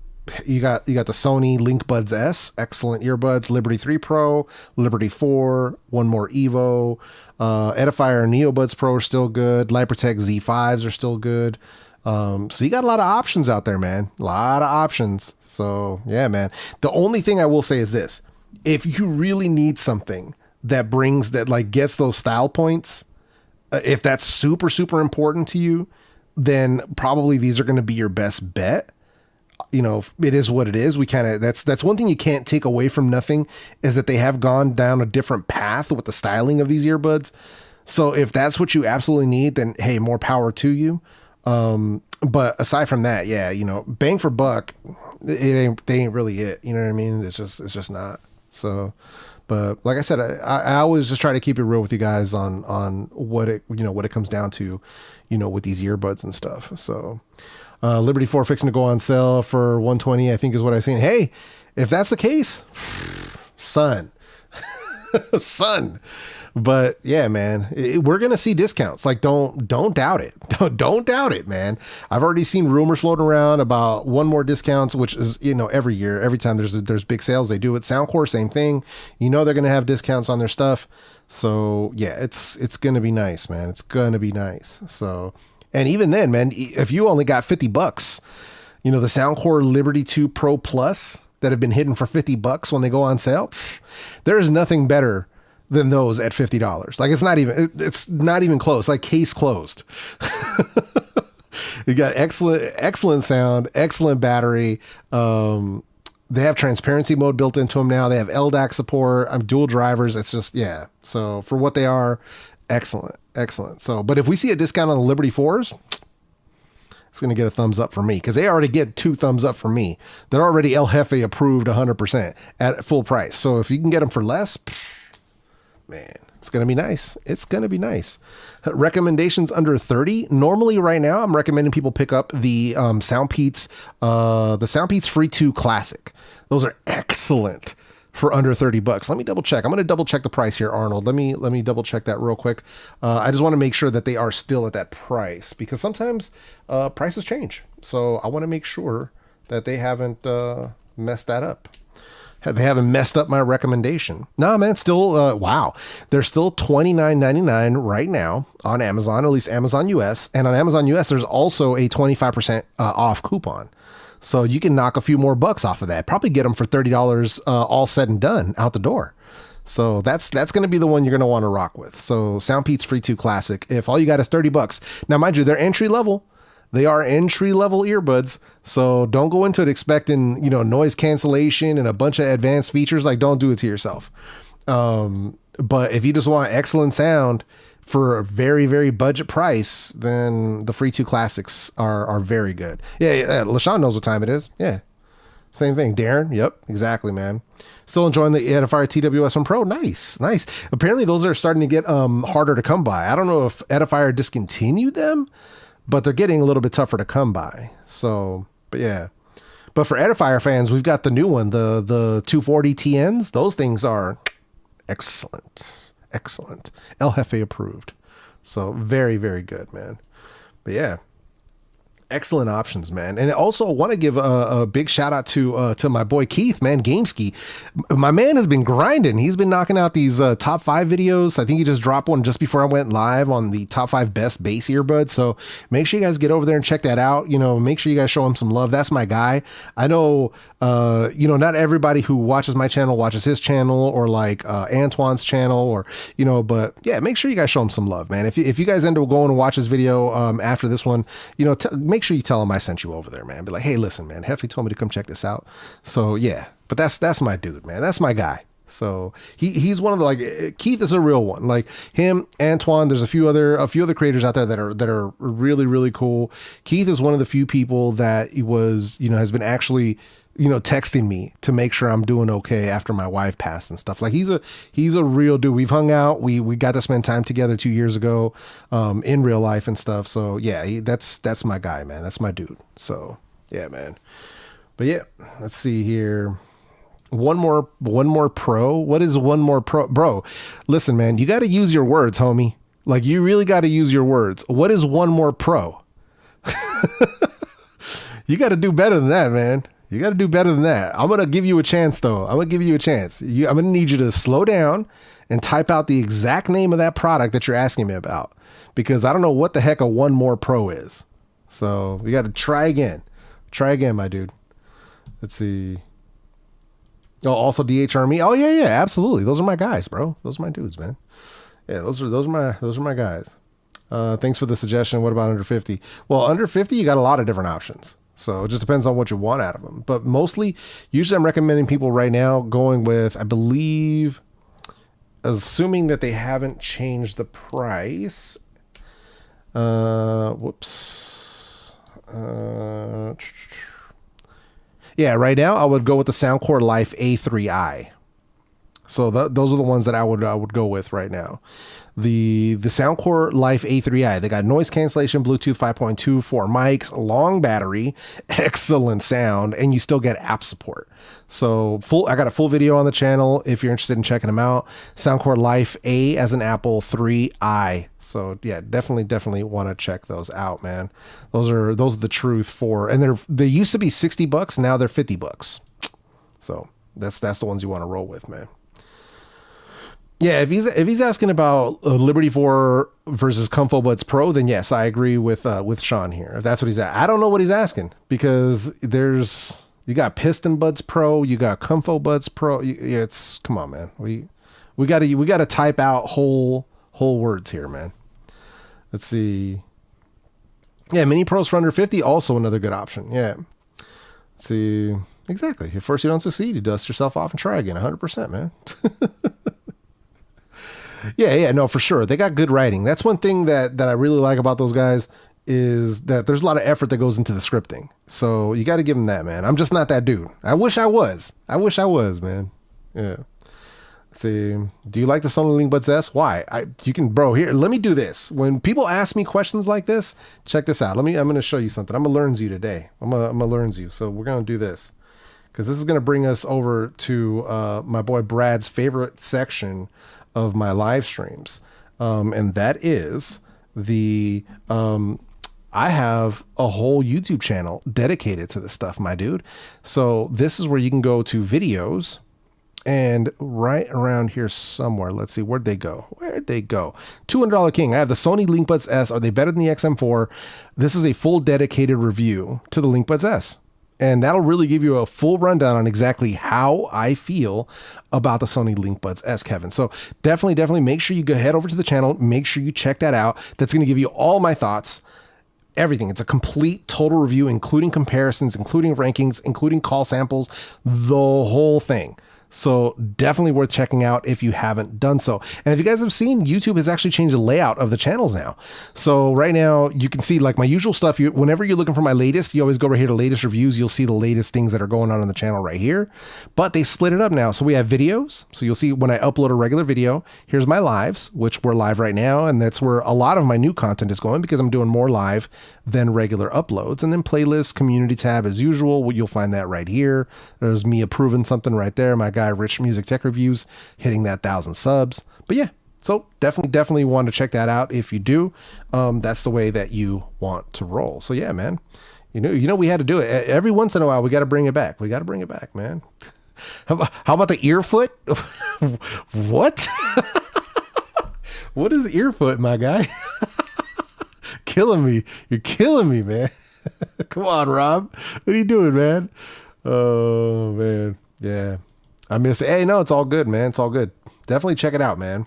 Speaker 1: got the Sony LinkBuds S, excellent earbuds, Liberty 3 Pro, Liberty 4, one more Evo, Edifier NeoBuds Pro are still good, LiProtect Z5s are still good. So you got a lot of options out there, man. A lot of options. So yeah, man. The only thing I will say is this: if you really need something that gets those style points, if that's super, super important to you, then probably these are going to be your best bet. It is what it is. That's one thing you can't take away from Nothing, is that they have gone down a different path with the styling of these earbuds. So if that's what you absolutely need, then hey, more power to you. But aside from that, yeah, bang for buck, they ain't really it. You know what I mean? It's just not. So, but like I said, I always just try to keep it real with you guys on what it comes down to, with these earbuds and stuff. So, Liberty 4 fixing to go on sale for $120, I think is what I've seen. Hey, if that's the case, son. But yeah, man, we're going to see discounts. Like, don't doubt it. Don't doubt it, man. I've already seen rumors floating around about one more discounts, which is, every year, every time there's big sales, they do it. Soundcore, same thing. They're going to have discounts on their stuff. So yeah, it's going to be nice, man. It's going to be nice. So, and even then, man, if you only got $50, the Soundcore Liberty 2 Pro Plus that have been hidden for $50 when they go on sale, there is nothing better than those at $50. Like, it's not even close. Like, case closed. You got excellent sound, excellent battery. They have transparency mode built into them now. They have LDAC support. Dual drivers. It's just, yeah. So for what they are, excellent. So, but if we see a discount on the Liberty 4s, it's going to get a thumbs up for me, because they already get 2 thumbs up for me. They're already El Jefe approved 100% at full price. So if you can get them for less, man, it's going to be nice. It's going to be nice. Recommendations under 30. Normally right now, I'm recommending people pick up the Soundpeats Free 2 Classic. Those are excellent for under $30. Let me double check. I'm going to double check the price here, Arnold. Let me double check that real quick. I just want to make sure that they are still at that price, because sometimes prices change. So I want to make sure that they haven't messed that up. They haven't messed up my recommendation. No, man, still, wow. They're still $29.99 right now on Amazon, at least Amazon US. And on Amazon US, there's also a 25% off coupon. So you can knock a few more bucks off of that. Probably get them for $30 all said and done out the door. So that's going to be the one you're going to want to rock with. So Soundpeats Free 2 Classic. If all you got is $30. Now, mind you, they're entry level. They are entry level earbuds. So don't go into it expecting, you know, noise cancellation and a bunch of advanced features. Like, don't do it to yourself. But if you just want excellent sound for a very, very budget price, then the Free 2 Classics are very good. Yeah, LaShawn knows what time it is. Yeah. Same thing. Darren. Yep, exactly, man. Still enjoying the Edifier TWS1 Pro. Nice. Apparently those are starting to get harder to come by. I don't know if Edifier discontinued them, but they're getting a little bit tougher to come by. So, but yeah. But for Edifier fans, we've got the new one, the 240 TNs. Those things are excellent. El Jefe approved. So very, very good, man. But yeah. Excellent options, man. And also want to give a big shout out to my boy Keith, man, Gameski. My man has been grinding. He's been knocking out these top 5 videos. I think he just dropped one just before I went live on the top 5 best bass earbuds. So make sure you guys get over there and check that out. You know, make sure you guys show him some love. That's my guy. I know, you know, not everybody who watches my channel watches his channel, or like Antoine's channel, or, you know, but yeah, make sure you guys show him some love, man. If you guys end up going and watch his video after this one, you know, make sure you tell him I sent you over there, man. Be like, hey, listen, man, Hefty told me to come check this out. So yeah, but that's my dude, man. That's my guy. So he's one of the, like, Keith is a real one. Like him, Antoine, there's a few other creators out there that are really, really cool. Keith is one of the few people that has been actually, you know, texting me to make sure I'm doing okay after my wife passed and stuff. Like he's a real dude. We've hung out. We got to spend time together 2 years ago, in real life and stuff. So yeah, that's my guy, man. That's my dude. So yeah, man. But yeah, let's see here. One more pro. What is one more pro? Bro, listen, man, you got to use your words, homie. Like, you really got to use your words. What is one more pro? You got to do better than that, man. You got to do better than that. I'm going to give you a chance, though. I'm going to give you a chance. I'm going to need you to slow down and type out the exact name of that product that you're asking me about, because I don't know what the heck a one more pro is. So we got to try again. Try again, my dude. Let's see. Oh, also DHR me. Oh yeah, absolutely. Those are my guys, bro. Those are my dudes, man. Yeah, those are my guys. Thanks for the suggestion. What about under 50? Well, under 50, you got a lot of different options. So it just depends on what you want out of them. But mostly, usually I'm recommending people right now going with, I believe, assuming that they haven't changed the price. Whoops. Yeah, right now I would go with the Soundcore Life A3i. So those are the ones that I would go with right now. The Soundcore Life A3i. They got noise cancellation, Bluetooth 5.2, 4 mics, long battery, excellent sound, and you still get app support. So I got a full video on the channel if you're interested in checking them out. Soundcore Life A as an Apple 3i. So yeah, definitely want to check those out, man. Those are the truth and they used to be $60, now they're $50. So that's the ones you want to roll with, man. Yeah, if he's asking about Liberty 4 versus Comfo Buds Pro, then yes, I agree with Sean here. If that's what he's at, I don't know what he's asking, because you got Piston Buds Pro, you got Comfo Buds Pro. Come on, man. We gotta type out whole words here, man. Let's see. Yeah, Mini Pros for under 50, also another good option. Yeah. Let's see. Exactly. If first you don't succeed, you dust yourself off and try again. 100%, man. Yeah, no, for sure. They got good writing. That's one thing that I really like about those guys, is that there's a lot of effort that goes into the scripting. So you got to give them that, man. I'm just not that dude. I wish I was, man. Yeah. Let's see. Do you like the Sony LinkBuds S? Why? Bro, here, let me do this. When people ask me questions like this, check this out. I'm going to show you something. I'm going to learn you today. I'm going to learn you. So we're going to do this, because this is going to bring us over to my boy Brad's favorite section of my live streams. And that is I have a whole YouTube channel dedicated to this stuff, my dude. So this is where you can go to videos, and right around here somewhere, let's see, where'd they go? $200 King. I have the Sony LinkBuds S. Are they better than the XM4? This is a full dedicated review to the LinkBuds S. And that'll really give you a full rundown on exactly how I feel about the Sony LinkBuds S, Kevin. So definitely make sure you go head over to the channel. Make sure you check that out. That's going to give you all my thoughts. everything. It's a complete total review, including comparisons, including rankings, including call samples, the whole thing. So definitely worth checking out if you haven't done so. And if you guys have seen, YouTube has actually changed the layout of the channels now. So right now you can see like my usual stuff. Whenever you're looking for my latest, you always go right here to latest reviews. You'll see the latest things that are going on the channel right here, but they split it up now. So we have videos. So you'll see when I upload a regular video, here's my lives, which we're live right now. And that's where a lot of my new content is going because I'm doing more live than regular uploads. And then playlist, community tab as usual. You'll find that right here. There's me approving something right there. My guy, Rich Music Tech Reviews, hitting that 1,000 subs. But yeah, so definitely want to check that out. If you do, that's the way that you want to roll. So yeah, man, you know, we had to do it every once in a while. We got to bring it back. We got to bring it back, man. How about the earfoot? What? What is earfoot, my guy? Killing me. You're killing me, man. Come on, Rob. What are you doing, man? Oh, man. Yeah. I missed it. Hey, no, it's all good, man. It's all good. Definitely check it out, man.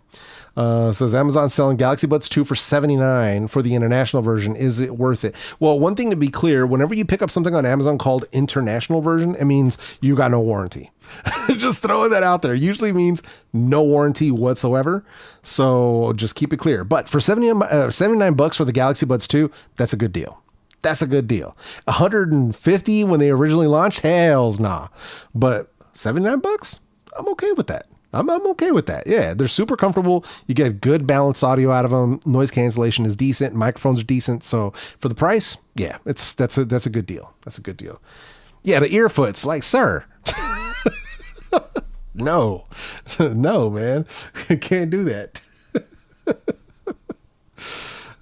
Speaker 1: Says Amazon selling Galaxy Buds 2 for $79 for the international version. Is it worth it? Well, one thing to be clear, whenever you pick up something on Amazon called international version, it means you got no warranty. Just throwing that out there. Usually means no warranty whatsoever. So just keep it clear. But for $79 for the Galaxy Buds 2, that's a good deal. That's a good deal. 150 when they originally launched? Hells nah. But $79? I'm okay with that. I'm okay with that. Yeah, they're super comfortable. You get good balanced audio out of them. Noise cancellation is decent. Microphones are decent. So for the price, yeah, that's a good deal. That's a good deal. Yeah, the earfoots, like, sir. No, no, man, can't do that.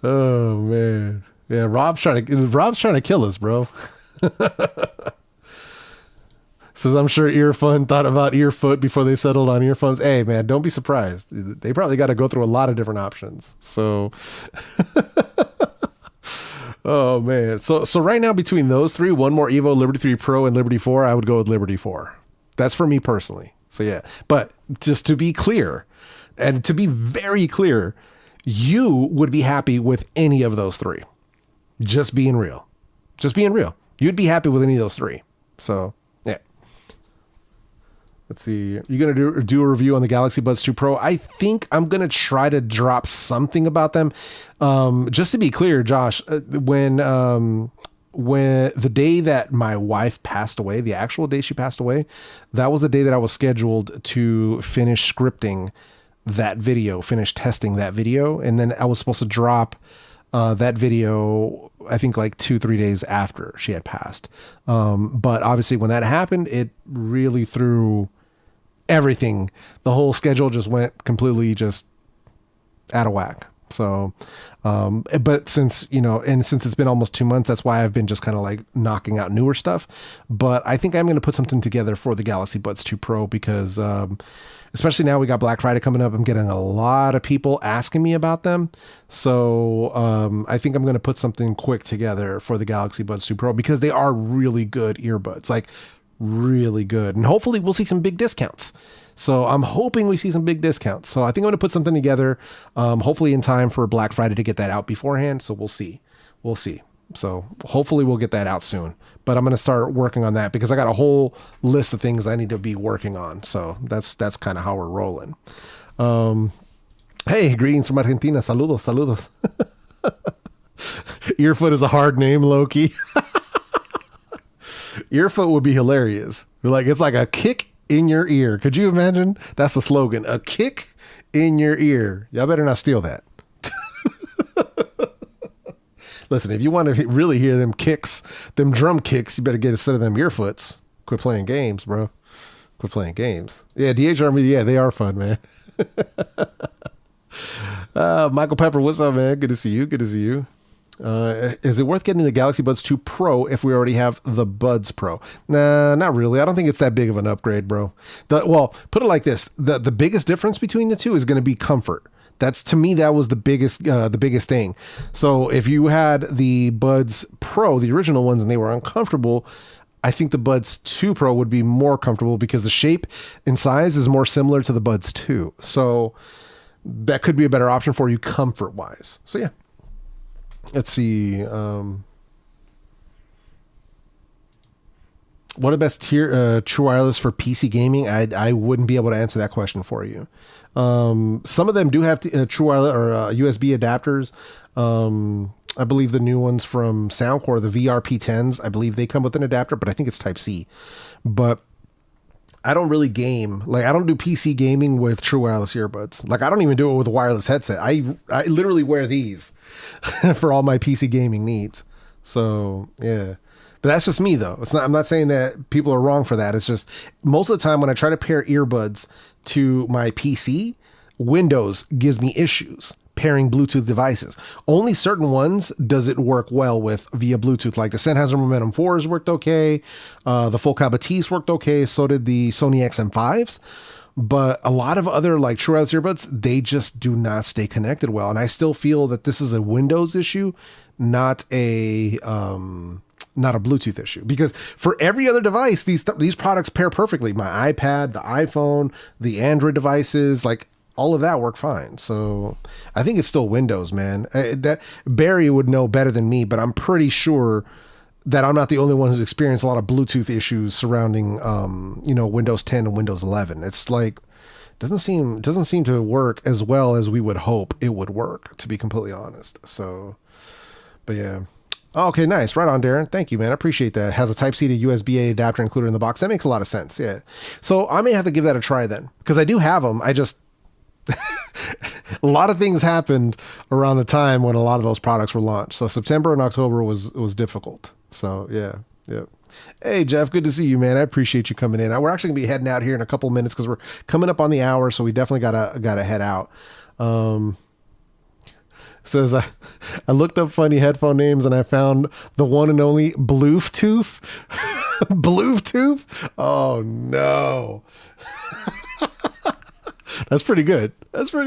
Speaker 1: Oh man, yeah, Rob's trying to kill us, bro. Says I'm sure Earfun thought about Earfoot before they settled on earphones. Hey man, don't be surprised. They probably got to go through a lot of different options. So, oh man. So right now between those three, one more Evo, Liberty 3 Pro, and Liberty 4, I would go with Liberty 4. That's for me personally. So yeah, but just to be clear, and to be very clear, you would be happy with any of those three. Just being real. Just being real. You'd be happy with any of those three. So yeah. Let's see. You're going to do a review on the Galaxy Buds 2 Pro. I think I'm going to try to drop something about them. Just to be clear, Josh, when the day that my wife passed away, the actual day she passed away, that was the day that I was scheduled to finish scripting that video, finish testing that video. And then I was supposed to drop that video, I think like 2-3 days after she had passed. But obviously when that happened, it really threw everything. The whole schedule just went completely just out of whack. So, but since it's been almost 2 months, that's why I've been just kind of like knocking out newer stuff. But I think I'm going to put something together for the Galaxy Buds 2 Pro because, especially now we got Black Friday coming up. I'm getting a lot of people asking me about them. So, I think I'm going to put something quick together for the Galaxy Buds 2 Pro because they are really good earbuds, like really good. And hopefully we'll see some big discounts. So I'm hoping we see some big discounts. So I think I'm going to put something together, hopefully in time for Black Friday to get that out beforehand. So we'll see. We'll see. So hopefully we'll get that out soon. But I'm going to start working on that because I got a whole list of things I need to be working on. So that's kind of how we're rolling. Hey, greetings from Argentina. Saludos, saludos. Earfoot is a hard name, Loki. Earfoot would be hilarious. It's like a kick in your ear. Could you imagine? That's the slogan. A kick in your ear. Y'all better not steal that. Listen, if you want to really hear them kicks, them drum kicks, you better get a set of them earfoots. Quit playing games, bro. Quit playing games. Yeah, DH Army, yeah, they are fun, man. Michael Pepper, what's up, man? Good to see you. Good to see you. Is it worth getting the Galaxy Buds 2 Pro if we already have the Buds Pro? Nah, not really. I don't think it's that big of an upgrade, bro. Well, put it like this. The biggest difference between the two is going to be comfort. To me, that was the biggest thing. So if you had the Buds Pro, the original ones, and they were uncomfortable, I think the Buds 2 Pro would be more comfortable because the shape and size is more similar to the Buds 2. So that could be a better option for you comfort wise. So yeah. Let's see. What are the best true wireless for PC gaming? I wouldn't be able to answer that question for you. Some of them do have true wireless or USB adapters. I believe the new ones from Soundcore, the VRP10s, I believe they come with an adapter, but I think it's Type C. But I don't really game. Like, I don't do PC gaming with true wireless earbuds. Like, I don't even do it with a wireless headset. I literally wear these for all my PC gaming needs. So, yeah. But that's just me, though. I'm not saying that people are wrong for that. It's just most of the time when I try to pair earbuds to my PC, Windows gives me issues pairing Bluetooth devices. Only certain ones does it work well with via Bluetooth. Like the Sennheiser Momentum 4s worked okay. The Focal Batis worked okay. So did the Sony XM5s. But a lot of other like true wireless earbuds, they just do not stay connected well. And I still feel that this is a Windows issue, not a Bluetooth issue, because for every other device, these products pair perfectly. My iPad, the iPhone, the Android devices, like all of that work fine. So I think it's still Windows, man. That Barry would know better than me, but I'm pretty sure that I'm not the only one who's experienced a lot of Bluetooth issues surrounding, Windows 10 and Windows 11. It's like, doesn't seem to work as well as we would hope it would work, to be completely honest. So, but yeah. Oh, okay, nice. Right on, Darren. Thank you, man. I appreciate that. Has a Type-C to USB-A adapter included in the box. That makes a lot of sense, yeah. So I may have to give that a try then, because I do have them. I just... a lot of things happened around the time when a lot of those products were launched. So September and October was difficult. So, yeah. Hey, Jeff, good to see you, man. I appreciate you coming in. We're actually going to be heading out here in a couple of minutes because we're coming up on the hour, so we definitely gotta head out. Says I looked up funny headphone names and I found the one and only Bluetooth. Bluetooth? Oh no. That's pretty good. Yeah. Says,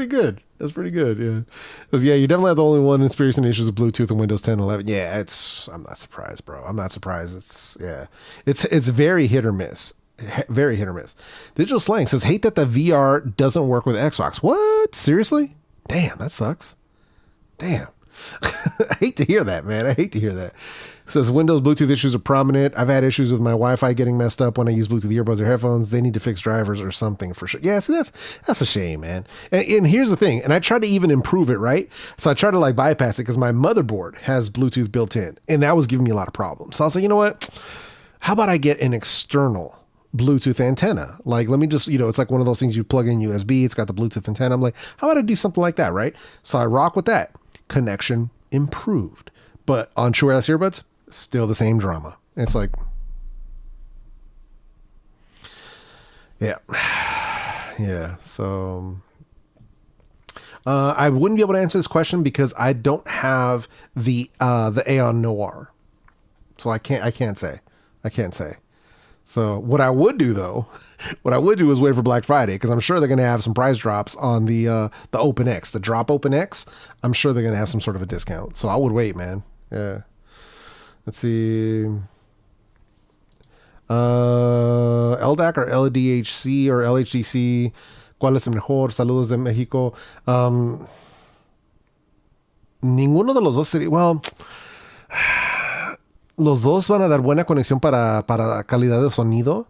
Speaker 1: yeah, you definitely have the only one experiencing issues with Bluetooth in Windows 10 and 11. Yeah, I'm not surprised, bro. I'm not surprised. It's very hit or miss. Very hit or miss. Digital Slang says, hate that the VR doesn't work with Xbox. What? Seriously? Damn, that sucks. Damn. I hate to hear that, man. It says Windows Bluetooth issues are prominent. I've had issues with my Wi-Fi getting messed up when I use Bluetooth earbuds or headphones. They need to fix drivers or something for sure. Yeah, so that's a shame, man. And here's the thing. And I try to even improve it, right? So I try to like bypass it because my motherboard has Bluetooth built in, and that was giving me a lot of problems. So I was like, you know what? How about I get an external Bluetooth antenna? Like, let me just, it's like one of those things you plug in USB. It's got the Bluetooth antenna. I'm like, how about I do something like that, right? So I rock with that. Connection improved, but on true wireless earbuds, still the same drama. It's like, yeah. So I wouldn't be able to answer this question because I don't have the Aeon Noir, so I can't say. So what I would do though, is wait for Black Friday, because I'm sure they're going to have some price drops on the Open X, the Drop Open X. I'm sure they're going to have some sort of a discount. So I would wait, man. Yeah. Let's see. LDAC or LDHC or LHDC. ¿Cuál es el mejor? Saludos de México. Ninguno de los dos sería... Well... Los dos van a dar buena conexión para calidad de sonido,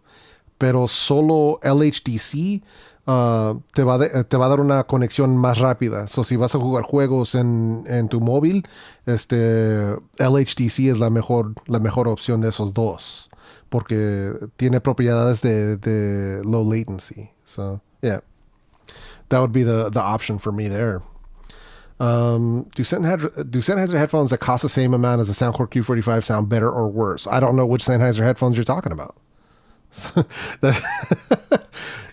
Speaker 1: pero solo LHDC te va a dar una conexión más rápida. So, si vas a jugar juegos en tu móvil, LHDC es la mejor opción de esos dos, porque tiene propiedades de low latency. So, yeah, that would be the option for me there. Do Sennheiser headphones that cost the same amount as the Soundcore Q45 sound better or worse? I don't know which Sennheiser headphones you're talking about.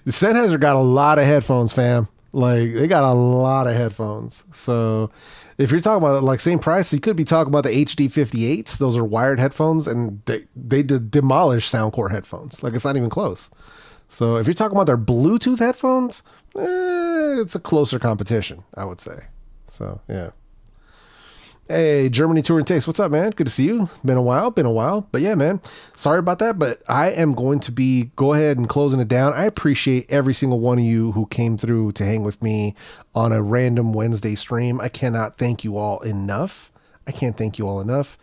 Speaker 1: Sennheiser got a lot of headphones, fam. Like, they got a lot of headphones. So if you're talking about like same price, you could be talking about the HD58s. Those are wired headphones, and they demolish Soundcore headphones. Like, it's not even close. So if you're talking about their Bluetooth headphones, it's a closer competition, I would say. So, yeah. Hey, Germany Tour and Taste. What's up, man? Good to see you. Been a while. But yeah, man, sorry about that. But I am going to go ahead and closing it down. I appreciate every single one of you who came through to hang with me on a random Wednesday stream. I cannot thank you all enough. I can't thank you all enough.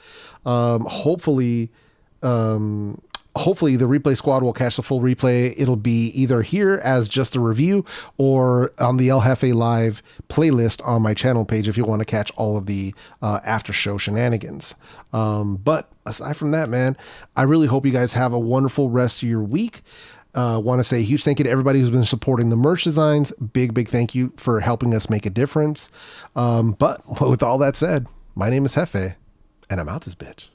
Speaker 1: Hopefully the replay squad will catch the full replay. It'll be either here as just a review or on the El Jefe live playlist on my channel page if you want to catch all of the after show shenanigans. But aside from that, man, I really hope you guys have a wonderful rest of your week. Want to say a huge thank you to everybody who's been supporting the merch designs. Big thank you for helping us make a difference. But with all that said, my name is Jefe, and I'm out this bitch.